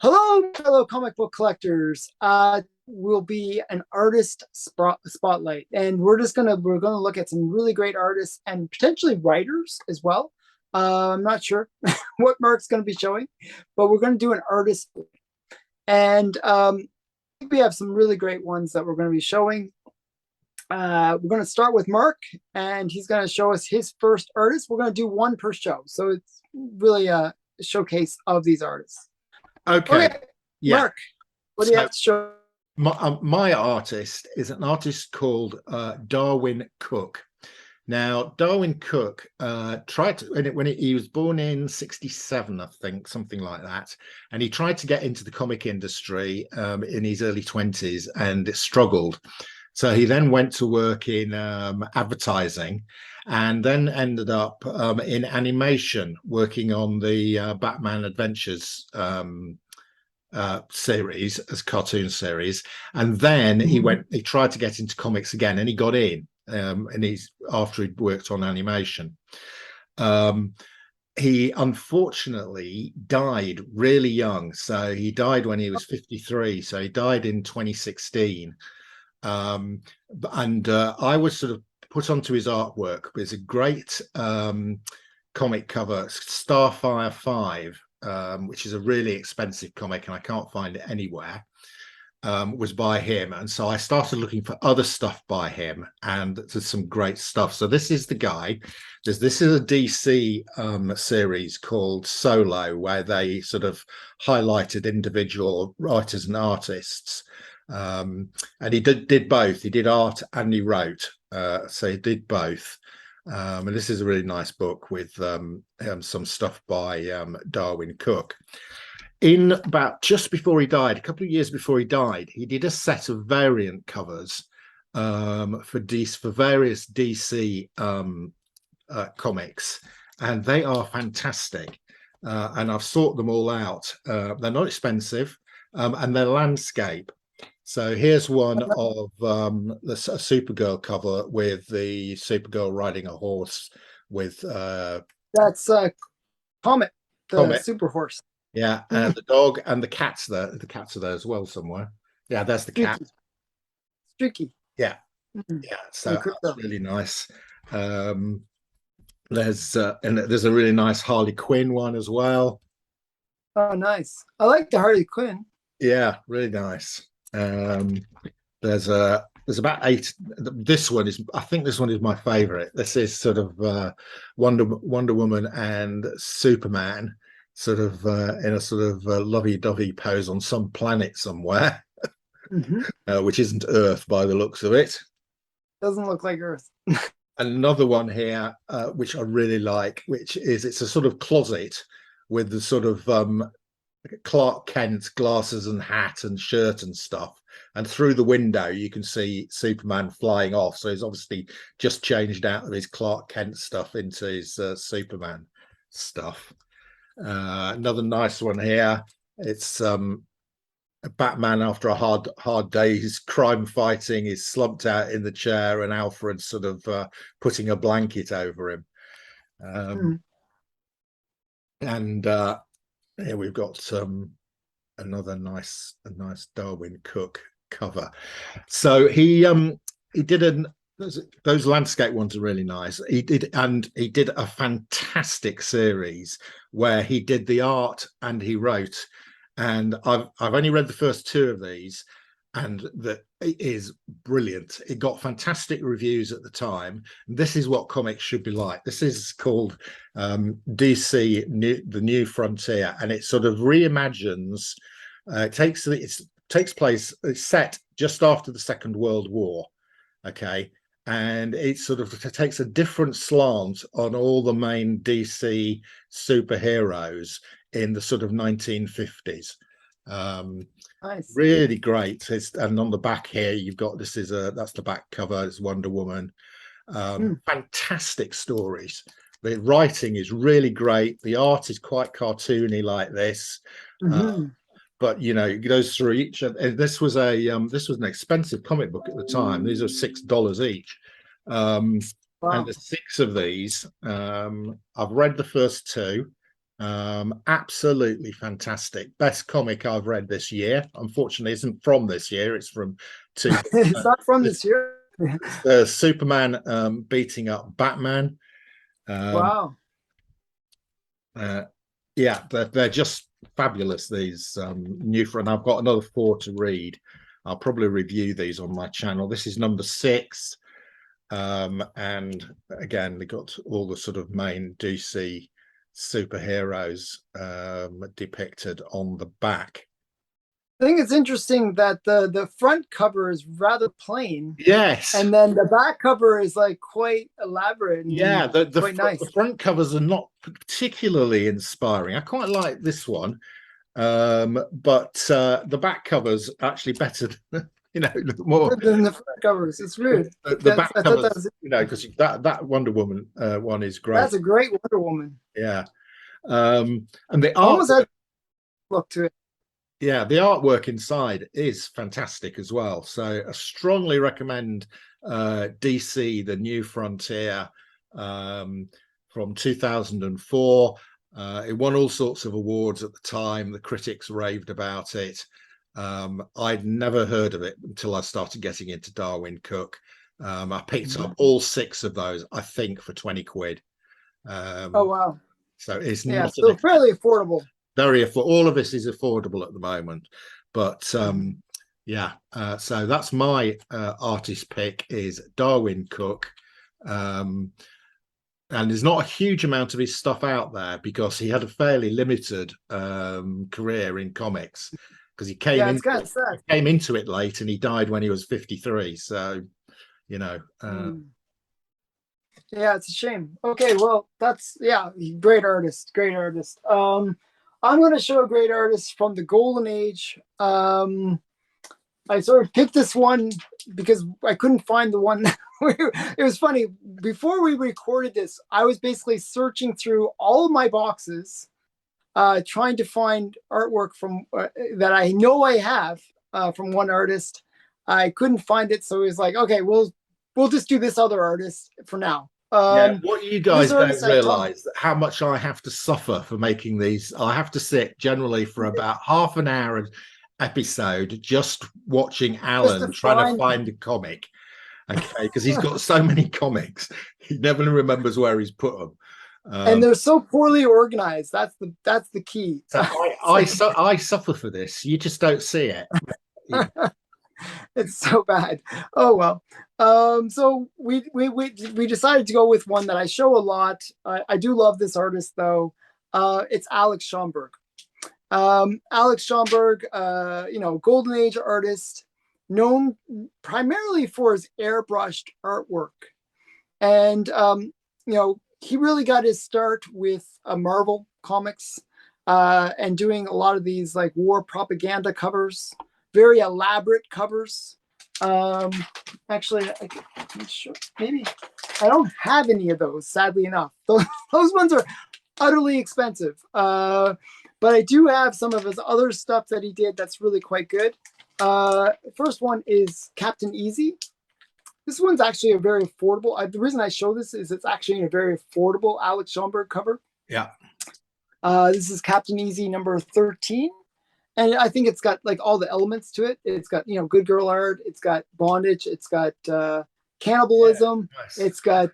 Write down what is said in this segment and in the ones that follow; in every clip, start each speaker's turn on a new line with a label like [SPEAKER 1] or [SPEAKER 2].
[SPEAKER 1] Hello, fellow comic book collectors. Will be an artist spotlight, and we're gonna look at some really great artists and potentially writers as well. I'm not sure what Mark's gonna be showing, but we're gonna do an artist, and we have some really great ones that we're gonna be showing. We're gonna start with Mark, and he's gonna show us his first artist. We're gonna do one per show, so it's really a showcase of these artists.
[SPEAKER 2] Okay,
[SPEAKER 1] Okay,
[SPEAKER 2] yeah.
[SPEAKER 1] Mark, what do you
[SPEAKER 2] So
[SPEAKER 1] have to show?
[SPEAKER 2] my artist is an artist called Darwin Cook. Now, Darwin Cook tried to, he was born in 67, I think, something like that. And he tried to get into the comic industry in his early 20s and it struggled. So he then went to work in advertising and then ended up in animation, working on the Batman Adventures series as cartoon series, and then he tried to get into comics again and he got in, and he's after he'd worked on animation. He unfortunately died really young, so he died when he was 53, so he died in 2016. And I was sort of put onto his artwork. There's a great comic cover, Starfire 5, which is a really expensive comic and I can't find it anywhere, was by him. And so I started looking for other stuff by him, and there's some great stuff. So this is the guy. This is a DC series called Solo, where they sort of highlighted individual writers and artists. And he did both. He did art and he wrote. So he did both. And this is a really nice book with some stuff by Darwin Cook. In about just before he died, a couple of years before he died, he did a set of variant covers for various DC comics, and they are fantastic. And I've sought them all out. They're not expensive, and they're landscape. So here's one of a Supergirl cover with the Supergirl riding a horse with
[SPEAKER 1] That's Comet, the
[SPEAKER 2] Comet.
[SPEAKER 1] super horse.
[SPEAKER 2] Yeah, and the dog and the cats there. The cats are there as well somewhere. Yeah, there's the cat.
[SPEAKER 1] Streaky. Streaky.
[SPEAKER 2] Yeah,
[SPEAKER 1] Mhm.
[SPEAKER 2] yeah.
[SPEAKER 1] And
[SPEAKER 2] So that's
[SPEAKER 1] Crypto.
[SPEAKER 2] really nice. Um, there's a really nice Harley Quinn one as well.
[SPEAKER 1] Oh, nice. I like the Harley Quinn.
[SPEAKER 2] Yeah, really nice. Um, there's about eight. This one is, I think, this one is my favorite. This is sort of Wonder Woman and Superman, sort of in a sort of lovey-dovey pose on some planet somewhere,
[SPEAKER 1] Hmm.
[SPEAKER 2] which isn't Earth by the looks of it.
[SPEAKER 1] Doesn't look like Earth.
[SPEAKER 2] Another one here, which I really like, which is it's a sort of closet with the sort of Clark Kent glasses and hat and shirt and stuff. And through the window, you can see Superman flying off. So he's obviously just changed out of his Clark Kent stuff into his Superman stuff. Another nice one here. It's Batman after a hard day. He's crime fighting. He's slumped out in the chair, and Alfred sort of putting a blanket over him.
[SPEAKER 1] Mm.
[SPEAKER 2] And here we've got another nice Darwin Cook cover. So he did those landscape ones are really nice. He did a fantastic series where he did the art and he wrote. And I've only read the first two of these, and that it is brilliant. It got fantastic reviews at the time. This is what comics should be like. This is called DC The New Frontier, and it sort of reimagines. It takes place. It's set just after the Second World War. Okay, and it sort of takes a different slant on all the main DC superheroes in the sort of 1950s.
[SPEAKER 1] Nice.
[SPEAKER 2] Really great. And on the back here, you've got that's the back cover. It's Wonder Woman.
[SPEAKER 1] Mm.
[SPEAKER 2] Fantastic stories. The writing is really great. The art is quite cartoony like this.
[SPEAKER 1] Hmm.
[SPEAKER 2] But you know, it goes through each. And this was an expensive comic book at the time. These are $6 each. And
[SPEAKER 1] Wow.
[SPEAKER 2] there's six of these. I've read the first two. Absolutely fantastic. Best comic I've read this year. Unfortunately, isn't from this year. It's from two.
[SPEAKER 1] It's not from this year.
[SPEAKER 2] Superman beating up Batman. Um,
[SPEAKER 1] Wow.
[SPEAKER 2] uh, yeah, they're just fabulous. These new and I've got another 4 to read. I'll probably review these on my channel. This is number 6. And again, they got all the sort of main DC superheroes depicted on the back.
[SPEAKER 1] I think it's interesting that the front cover is rather plain,
[SPEAKER 2] Yes.
[SPEAKER 1] and then the back cover is like quite elaborate and
[SPEAKER 2] Yeah,
[SPEAKER 1] quite nice.
[SPEAKER 2] the front covers are not particularly inspiring. I quite like this one, but the back cover's actually better. You know, more
[SPEAKER 1] Than the front covers. It's weird.
[SPEAKER 2] the back
[SPEAKER 1] I thought that
[SPEAKER 2] covers.
[SPEAKER 1] was,
[SPEAKER 2] You know, because that Wonder Woman one is great.
[SPEAKER 1] that's a great Wonder Woman.
[SPEAKER 2] Yeah, and the
[SPEAKER 1] Almost
[SPEAKER 2] art.
[SPEAKER 1] had look to it.
[SPEAKER 2] Yeah, the artwork inside is fantastic as well. So I strongly recommend DC, The New Frontier, from 2004. It won all sorts of awards at the time. The critics raved about it. I'd never heard of it until I started getting into Darwin Cook. I picked up all 6 of those, I think, for 20 quid.
[SPEAKER 1] Oh wow.
[SPEAKER 2] So it's
[SPEAKER 1] Yeah,
[SPEAKER 2] not
[SPEAKER 1] so fairly affordable.
[SPEAKER 2] very all of this is affordable at the moment, but yeah, so that's my artist pick is Darwin Cook, and there's not a huge amount of his stuff out there because he had a fairly limited career in comics because he came
[SPEAKER 1] It's kind of sad.
[SPEAKER 2] came into it late and he died when he was 53, so you know.
[SPEAKER 1] Yeah, it's a shame. Okay, well, that's great artist, great artist. I'm going to show a great artist from the Golden Age. I sort of picked this one because I couldn't find the one. It was funny. Before we recorded this, I was basically searching through all of my boxes, trying to find artwork from that I know I have from one artist. I couldn't find it, so it was like, okay, we'll just do this other artist for now.
[SPEAKER 2] What you guys don't realize how much I have to suffer for making these. I have to sit generally for about half an hour episode just watching Alan trying to find a comic. Okay, because he's got so many comics, he never remembers where he's put them.
[SPEAKER 1] And they're so poorly organized. That's the key.
[SPEAKER 2] So I suffer for this. You just don't see it.
[SPEAKER 1] It's so bad. Oh well. So we decided to go with one that I show a lot. I do love this artist though. It's Alex Schomburg. Alex Schomburg, Golden Age artist, known primarily for his airbrushed artwork, and he really got his start with Marvel Comics and doing a lot of these like war propaganda covers, very elaborate covers. Actually, I'm sure maybe I don't have any of those, sadly enough. Those ones are utterly expensive. But I do have some of his other stuff that he did that's really quite good. First one is Captain Easy. This one's actually a very affordable. The reason I show this is it's actually a very affordable Alex Schomburg cover.
[SPEAKER 2] Yeah.
[SPEAKER 1] This is Captain Easy number 13. And I think it's got like all the elements to it. It's got, good girl art. It's got bondage. It's got cannibalism.
[SPEAKER 2] Yeah, nice.
[SPEAKER 1] It's got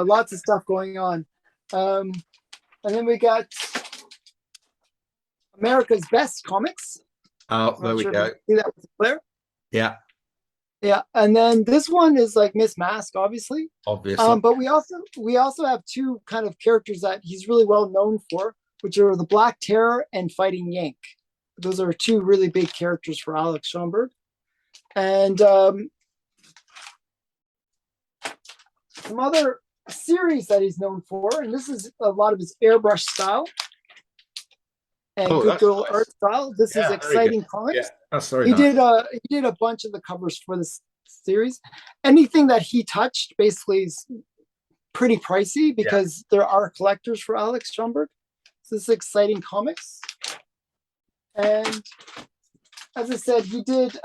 [SPEAKER 1] lots of stuff going on. And then we got America's Best Comics.
[SPEAKER 2] Oh, there we go.
[SPEAKER 1] See that there?
[SPEAKER 2] Yeah.
[SPEAKER 1] Yeah, and then this one is like Miss Mask, obviously.
[SPEAKER 2] Obviously.
[SPEAKER 1] But we also have 2 kind of characters that he's really well known for, which are the Black Terror and Fighting Yank. Those are 2 really big characters for Alex Schomburg. And some other series that he's known for, and this is a lot of his airbrush style and good girl nice. Art style. This is Exciting Comics.
[SPEAKER 2] Yeah, that's very
[SPEAKER 1] he
[SPEAKER 2] nice.
[SPEAKER 1] He did a bunch of the covers for this series. Anything that he touched basically is pretty pricey because there are collectors for Alex Schomburg. So this is Exciting Comics. And as I said, he did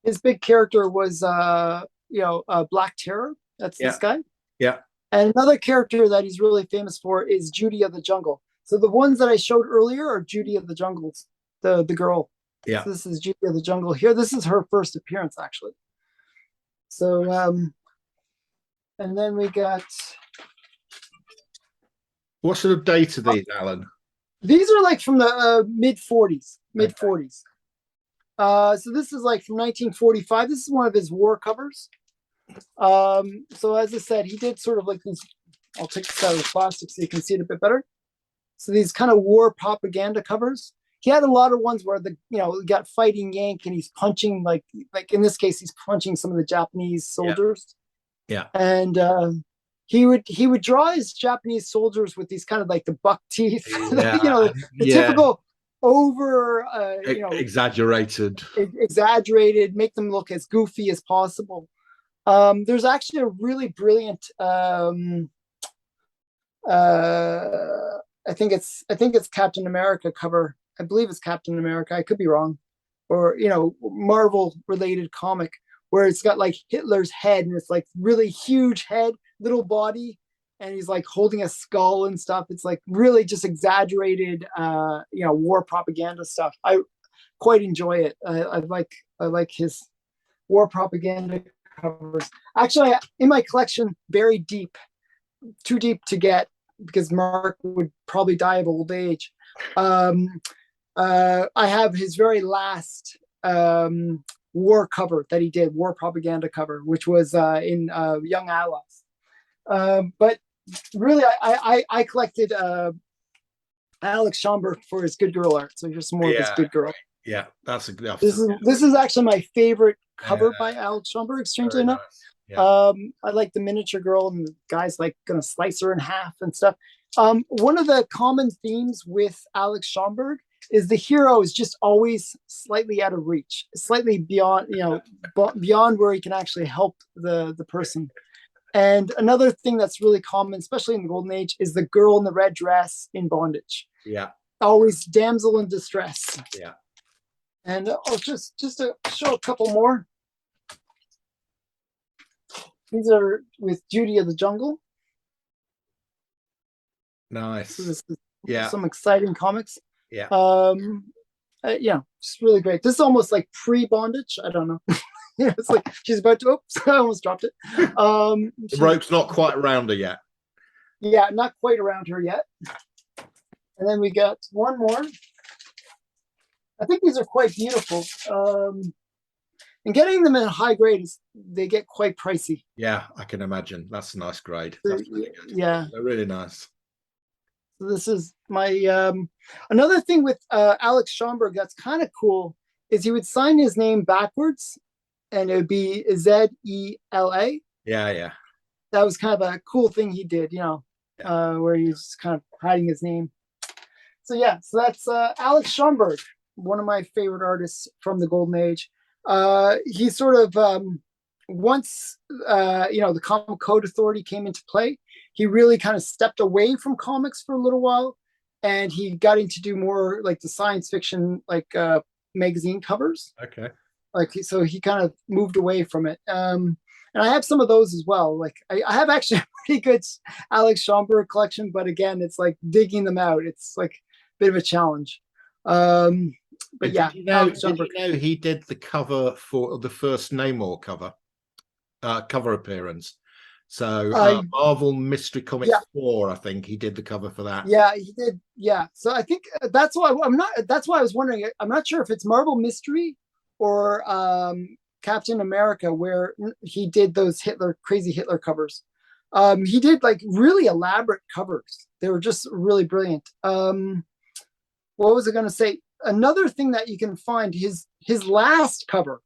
[SPEAKER 1] his big character was Black Terror. That's this guy.
[SPEAKER 2] Yeah.
[SPEAKER 1] And another character that he's really famous for is Judy of the Jungle. So the ones that I showed earlier are Judy of the Jungles, the girl.
[SPEAKER 2] Yeah.
[SPEAKER 1] So this is Judy of the Jungle here. This is her first appearance actually. So and then we got
[SPEAKER 2] What sort of date are these, Alan?
[SPEAKER 1] these are like from the mid 40s, mid
[SPEAKER 2] Okay.
[SPEAKER 1] 40s. So this is like from 1945. This is one of his war covers. So as I said, he did sort of like these. I'll take this out of the plastic so you can see it a bit better. So these kind of war propaganda covers. He had a lot of ones where you got fighting Yank and he's punching like in this case he's punching some of the Japanese soldiers.
[SPEAKER 2] Yeah.
[SPEAKER 1] And he would draw his Japanese soldiers with these kind of like the buck teeth,
[SPEAKER 2] Yeah.
[SPEAKER 1] the typical over
[SPEAKER 2] exaggerated.
[SPEAKER 1] exaggerated, make them look as goofy as possible. There's actually a really brilliant I think it's Captain America cover. I believe it's Captain America. I could be wrong. Or Marvel related comic where it's got like Hitler's head and it's like really huge head, little body, and he's like holding a skull and stuff. It's like really just exaggerated war propaganda stuff. I quite enjoy it. I like his war propaganda covers. Actually, in my collection, very deep, too deep to get because Mark would probably die of old age. I have his very last war cover that he did, war propaganda cover, which was in Young Allies. But really, I collected Alex Schomburg for his Good Girl art. So here's some more of his Good Girl.
[SPEAKER 2] Yeah, that's a good.
[SPEAKER 1] This is actually my favorite cover by Alex Schomburg, strangely enough.
[SPEAKER 2] Nice. Yeah.
[SPEAKER 1] I like the miniature girl and the guy's like gonna slice her in half and stuff. One of the common themes with Alex Schomburg is the hero is just always slightly out of reach, slightly beyond, beyond where he can actually help the person. And another thing that's really common, especially in the Golden Age, is the girl in the red dress in bondage.
[SPEAKER 2] Yeah.
[SPEAKER 1] Always damsel in distress.
[SPEAKER 2] Yeah.
[SPEAKER 1] And I'll just to show a couple more. These are with Judy of the Jungle.
[SPEAKER 2] Nice.
[SPEAKER 1] So this is some exciting comics.
[SPEAKER 2] Yeah.
[SPEAKER 1] Just really great. This is almost like pre-bondage. I don't know. It's like she's about to. Oops, I almost dropped it.
[SPEAKER 2] The rope's not quite around her yet.
[SPEAKER 1] Yeah, not quite around her yet. And then we got one more. I think these are quite beautiful. And getting them in high grade they get quite pricey.
[SPEAKER 2] Yeah, I can imagine. That's a nice grade. That's really good.
[SPEAKER 1] Yeah,
[SPEAKER 2] they're really nice.
[SPEAKER 1] So this is my another thing with Alex Schomburg that's kind of cool is he would sign his name backwards, and it would be Zela.
[SPEAKER 2] Yeah.
[SPEAKER 1] That was kind of a cool thing he did, where he was kind of hiding his name. So that's Alex Schomburg, one of my favorite artists from the Golden Age. He sort of once the Comic Code Authority came into play, he really kind of stepped away from comics for a little while, and he got into do more like the science fiction magazine covers.
[SPEAKER 2] Okay.
[SPEAKER 1] So he kind of moved away from it. And I have some of those as well. Like I have actually a pretty good Alex Schomburg collection, but again, it's like digging them out. It's like a bit of a challenge. But yeah,
[SPEAKER 2] did you know he did the cover for the first Namor cover appearance? So Marvel Mystery Comics 4, I think he did the cover for that.
[SPEAKER 1] Yeah, he did. Yeah, so I think that's why That's why I was wondering. I'm not sure if it's Marvel Mystery or Captain America where he did those crazy Hitler covers. He did like really elaborate covers. They were just really brilliant. What was I going to say? Another thing that you can find his last cover,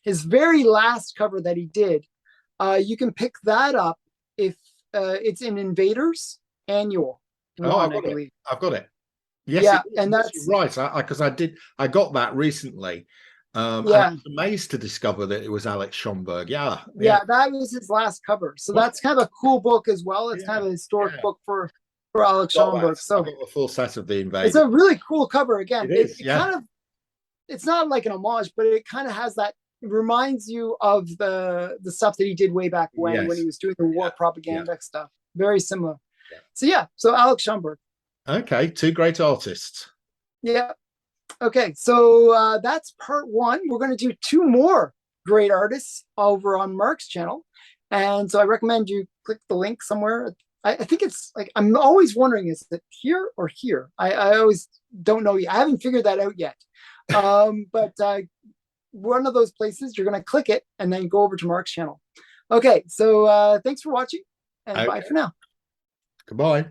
[SPEAKER 1] his very last cover that he did. You can pick that up if it's in Invaders Annual.
[SPEAKER 2] I believe I've got it. Yes,
[SPEAKER 1] yeah, and that's
[SPEAKER 2] right. Because I got that recently. I was amazed to discover that it was Alex Schomburg. Yeah,
[SPEAKER 1] that was his last cover. So that's kind of a cool book as well. It's kind of a historic book for Alex Schomburg. So
[SPEAKER 2] I got the full set of the Invaders.
[SPEAKER 1] It's a really cool cover. Again,
[SPEAKER 2] it is.
[SPEAKER 1] Kind of, it's not like an homage, but it kind of has that reminds you of the stuff that he did way back when he
[SPEAKER 2] Yes.
[SPEAKER 1] was doing the war
[SPEAKER 2] Yeah.
[SPEAKER 1] propaganda stuff. Very similar.
[SPEAKER 2] Yeah.
[SPEAKER 1] So yeah, so Alex Schomburg.
[SPEAKER 2] Okay, two great artists.
[SPEAKER 1] Yeah. Okay, so that's part one. We're going to do two more great artists over on Mark's channel, and so I recommend you click the link somewhere. I think it's like I'm always wondering, is it here or here? I always don't know. I haven't figured that out yet. But one of those places, you're going to click it and then go over to Mark's channel. Okay, so thanks for watching, and bye
[SPEAKER 2] Okay.
[SPEAKER 1] for now.
[SPEAKER 2] Goodbye.